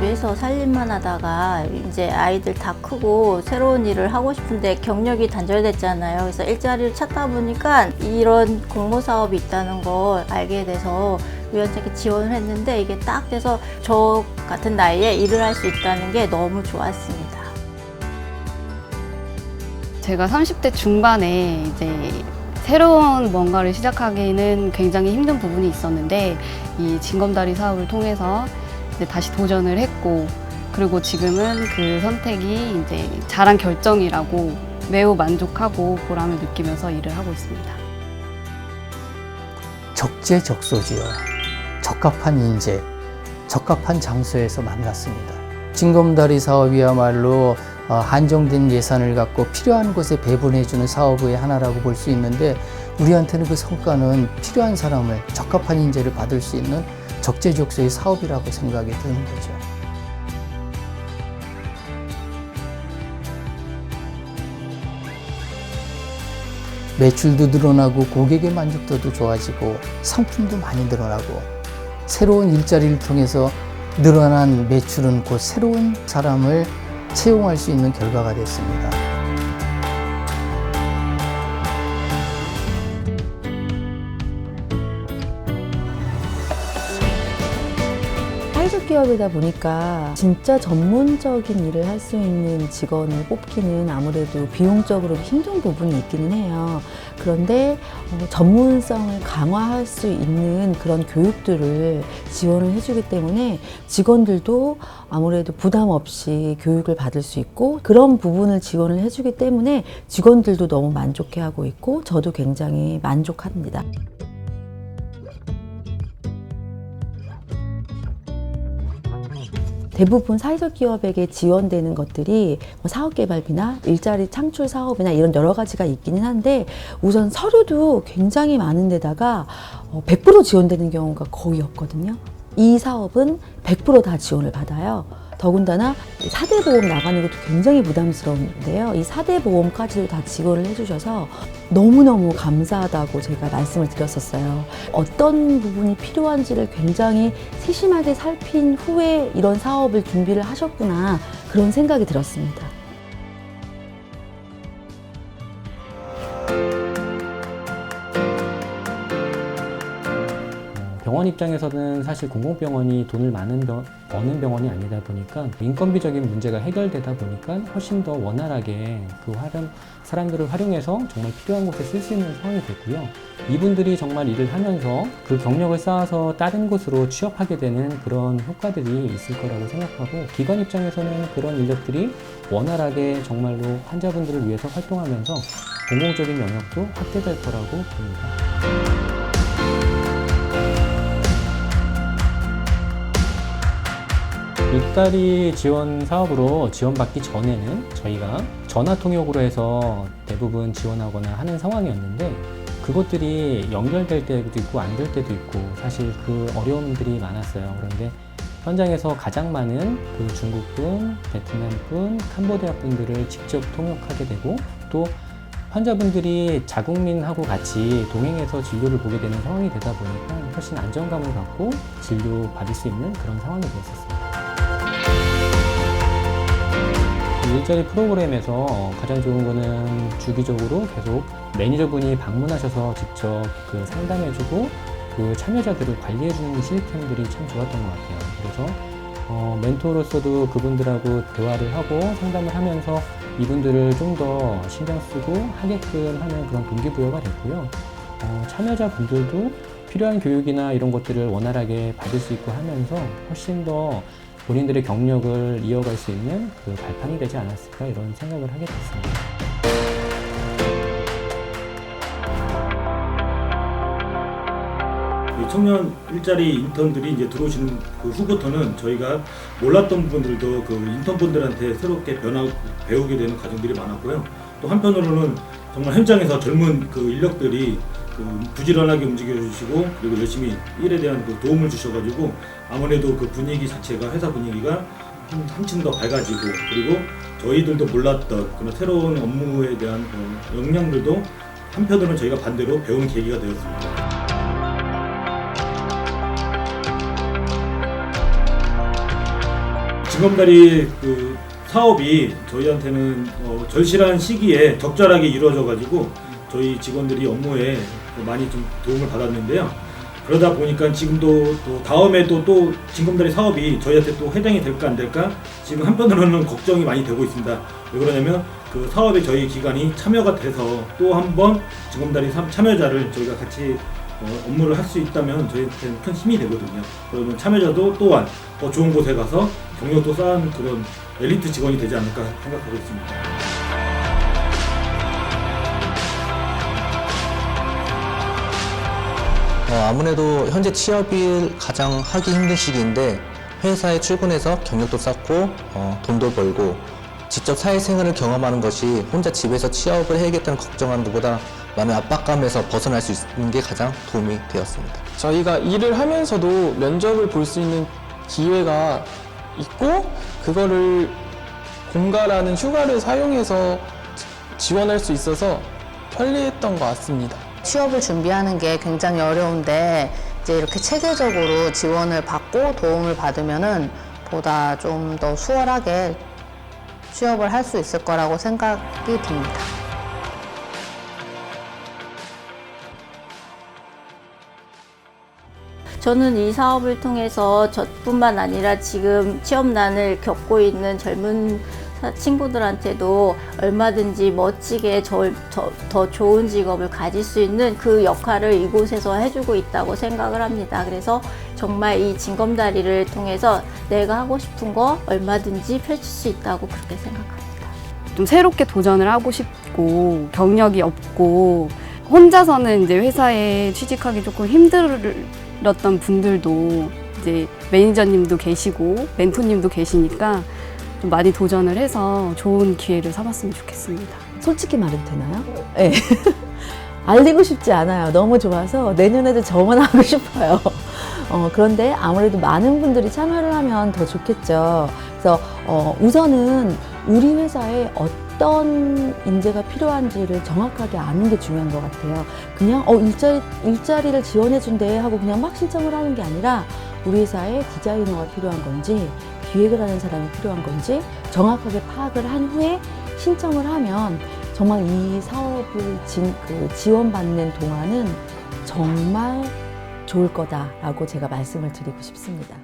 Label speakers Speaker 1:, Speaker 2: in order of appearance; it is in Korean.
Speaker 1: 집에서 살림만 하다가 이제 아이들 다 크고 새로운 일을 하고 싶은데 경력이 단절됐잖아요. 그래서 일자리를 찾다 보니까 이런 공모 사업이 있다는 걸 알게 돼서 우연찮게 지원을 했는데 이게 딱 돼서 저 같은 나이에 일을 할 수 있다는 게 너무 좋았습니다.
Speaker 2: 제가 30대 중반에 이제 새로운 뭔가를 시작하기는 굉장히 힘든 부분이 있었는데 이 징검다리 사업을 통해서 이제 다시 도전을 했고, 그리고 지금은 그 선택이 이제 잘한 결정이라고 매우 만족하고 보람을 느끼면서 일을 하고 있습니다.
Speaker 3: 적재적소지요. 적합한 인재, 적합한 장소에서 만났습니다. 징검다리 사업이야말로 한정된 예산을 갖고 필요한 곳에 배분해주는 사업의 하나라고 볼 수 있는데, 우리한테는 그 성과는 필요한 사람을, 적합한 인재를 받을 수 있는 적재적소의 사업이라고 생각이 드는 거죠. 매출도 늘어나고 고객의 만족도도 좋아지고 상품도 많이 늘어나고, 새로운 일자리를 통해서 늘어난 매출은 곧 새로운 사람을 채용할 수 있는 결과가 됐습니다.
Speaker 4: 사회적 기업이다 보니까 진짜 전문적인 일을 할 수 있는 직원을 뽑기는 아무래도 비용적으로 힘든 부분이 있기는 해요. 그런데 전문성을 강화할 수 있는 그런 교육들을 지원을 해주기 때문에 직원들도 아무래도 부담 없이 교육을 받을 수 있고, 그런 부분을 지원을 해주기 때문에 직원들도 너무 만족해하고 있고 저도 굉장히 만족합니다. 대부분 사회적 기업에게 지원되는 것들이 사업개발비나 일자리 창출 사업이나 이런 여러 가지가 있기는 한데, 우선 서류도 굉장히 많은 데다가 100% 지원되는 경우가 거의 없거든요. 이 사업은 100% 다 지원을 받아요. 더군다나 4대 보험 나가는 것도 굉장히 부담스러운데요. 이 4대 보험까지도 다 지원을 해주셔서 너무너무 감사하다고 제가 말씀을 드렸었어요. 어떤 부분이 필요한지를 굉장히 세심하게 살핀 후에 이런 사업을 준비를 하셨구나, 그런 생각이 들었습니다.
Speaker 5: 병원 입장에서는 사실 공공병원이 돈을 버는 병원이 아니다 보니까 인건비적인 문제가 해결되다 보니까 훨씬 더 원활하게 그 사람들을 활용해서 정말 필요한 곳에 쓸 수 있는 상황이 됐고요. 이분들이 정말 일을 하면서 그 경력을 쌓아서 다른 곳으로 취업하게 되는 그런 효과들이 있을 거라고 생각하고, 기관 입장에서는 그런 인력들이 원활하게 정말로 환자분들을 위해서 활동하면서 공공적인 영역도 확대될 거라고 봅니다. 일자리 지원 사업으로 지원받기 전에는 저희가 전화 통역으로 해서 대부분 지원하거나 하는 상황이었는데, 그것들이 연결될 때도 있고 안 될 때도 있고 사실 그 어려움들이 많았어요. 그런데 현장에서 가장 많은 그 중국분, 베트남분, 캄보디아 분들을 직접 통역하게 되고, 또 환자분들이 자국민하고 같이 동행해서 진료를 보게 되는 상황이 되다 보니까 훨씬 안정감을 갖고 진료 받을 수 있는 그런 상황이 되었습니다. 일자리 프로그램에서 가장 좋은 거는 주기적으로 계속 매니저분이 방문하셔서 직접 그 상담해주고 그 참여자들을 관리해주는 시스템들이 참 좋았던 것 같아요. 그래서 멘토로서도 그분들하고 대화를 하고 상담을 하면서 이분들을 좀 더 신경 쓰고 하게끔 하는 그런 동기부여가 됐고요. 참여자분들도 필요한 교육이나 이런 것들을 원활하게 받을 수 있고 하면서 훨씬 더 본인들의 경력을 이어갈 수 있는 그 발판이 되지 않았을까, 이런 생각을 하게 됐습니다.
Speaker 6: 청년 일자리 인턴들이 이제 들어오시는 그 후부터는 저희가 몰랐던 부분들도 그 인턴분들한테 새롭게 배우게 되는 과정들이 많았고요. 또 한편으로는 정말 현장에서 젊은 그 인력들이 그 부지런하게 움직여주시고, 그리고 열심히 일에 대한 그 도움을 주셔가지고 아무래도 그 분위기 자체가, 회사 분위기가 한층 더 밝아지고, 그리고 저희들도 몰랐던 그런 새로운 업무에 대한 역량들도 한편으로는 저희가 반대로 배우는 계기가 되었습니다. 징검다리 그 사업이 저희한테는 절실한 시기에 적절하게 이루어져가지고 저희 직원들이 업무에 많이 좀 도움을 받았는데요. 그러다 보니까 지금도 또 다음에도 또 징검다리 사업이 저희한테 또 해당이 될까 안 될까 지금 한편으로는 걱정이 많이 되고 있습니다. 왜 그러냐면 그 사업에 저희 기관이 참여가 돼서 또 한 번 징검다리 참여자를 저희가 같이 업무를 할 수 있다면 저희한테는 큰 힘이 되거든요. 그러면 참여자도 또한 더 좋은 곳에 가서 경력도 쌓은 그런 엘리트 직원이 되지 않을까 생각하고 있습니다.
Speaker 7: 아무래도 현재 취업이 가장 하기 힘든 시기인데 회사에 출근해서 경력도 쌓고 돈도 벌고 직접 사회생활을 경험하는 것이 혼자 집에서 취업을 해야겠다는 걱정하는 것보다 많은 압박감에서 벗어날 수 있는 게 가장 도움이 되었습니다.
Speaker 8: 저희가 일을 하면서도 면접을 볼 수 있는 기회가 있고 그거를 공가라는 휴가를 사용해서 지원할 수 있어서 편리했던 것 같습니다.
Speaker 9: 취업을 준비하는 게 굉장히 어려운데 이제 이렇게 체계적으로 지원을 받고 도움을 받으면은 보다 좀 더 수월하게 취업을 할 수 있을 거라고 생각이 듭니다.
Speaker 1: 저는 이 사업을 통해서 저뿐만 아니라 지금 취업난을 겪고 있는 젊은 친구들한테도 얼마든지 멋지게 더 좋은 직업을 가질 수 있는 그 역할을 이곳에서 해주고 있다고 생각을 합니다. 그래서 정말 이 징검다리를 통해서 내가 하고 싶은 거 얼마든지 펼칠 수 있다고 그렇게 생각합니다.
Speaker 2: 좀 새롭게 도전을 하고 싶고 경력이 없고 혼자서는 이제 회사에 취직하기 조금 힘들었던 분들도 이제 매니저님도 계시고 멘토님도 계시니까 좀 많이 도전을 해서 좋은 기회를 삼았으면 좋겠습니다.
Speaker 4: 솔직히 말해도 되나요? 네. 알리고 싶지 않아요. 너무 좋아서 내년에도 저만 하고 싶어요. 그런데 아무래도 많은 분들이 참여를 하면 더 좋겠죠. 그래서 우선은 우리 회사에 어떤 인재가 필요한지를 정확하게 아는 게 중요한 것 같아요. 그냥 일자리를 지원해준대 하고 그냥 막 신청을 하는 게 아니라 우리 회사에 디자이너가 필요한 건지 기획을 하는 사람이 필요한 건지 정확하게 파악을 한 후에 신청을 하면 정말 이 사업을 지원받는 동안은 정말 좋을 거다라고 제가 말씀을 드리고 싶습니다.